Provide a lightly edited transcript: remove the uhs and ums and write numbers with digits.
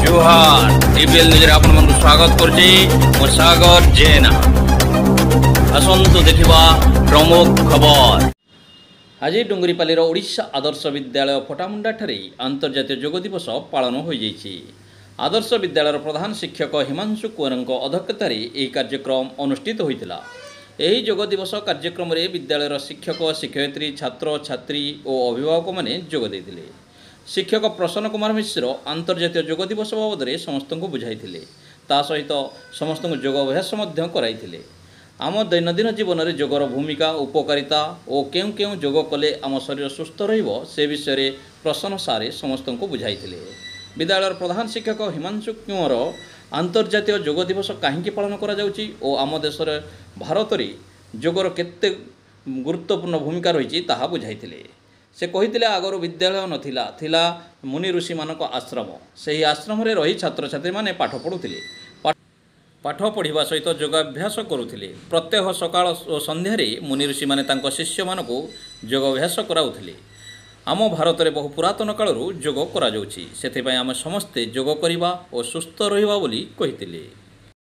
जोहार TPL news आपण मन स्वागत करछि मो सागर जेना आसंतु देखिबा प्रमुख खबर। आज डुंगरीपालीर ओडिशा आदर्श विद्यालय फटामुंडा ठारे अंतर्जातीय योग दिवस पालन हो जाइछि। आदर्श विद्यालयर प्रधान शिक्षक हिमांशु कुंवरଙ୍କ अध्यक्षतार यह कार्यक्रम अनुष्ठित होइतिला। एही योग दिवस कार्यक्रम रे विद्यालयर शिक्षक शिक्षयित्री छात्र छात्री और अभिभावक माने जोग देथिले। शिक्षक प्रसन्न कुमार मिश्र अंतर्जातीय योग दिवस बाबद में समस्त को बुझाई ता सहित समस्त योग अभ्यास कराइथिले। आम दैनंदिन जीवन में योगर भूमिका उपकारिता और केउ केउ योग कले आम शरीर सुस्थ रहिबो से विषय प्रसन्न सारे समस्त को बुझाई। विद्यालयर प्रधान शिक्षक हिमांशु कुंवर अंतर्जातीय योग दिवस कहीं पालन करा जाउची और आम देश भारत में योगर केते गुरुत्वपूर्ण भूमिका रही ताहा बुझाई। से कही आगर विद्यालय नथिला थिला मुनि ऋषि मानक आश्रम से आश्रम रे रही छात्र छात्री माने पाठ पढ़ुथिले। पाठ पढ़िबा सहित योगाभ्यास करुथिले। प्रत्यह सकाळ और संध्यारे मुनि ऋषि माने तांको शिष्य मानक योगाभ्यास कराउथिले। आम भारत में बहु पुरातन कालरू योग करा जाउछि, सेथिपय आम समस्ते योग करिबा और सुस्थ रहिबा बोली कहिथिले।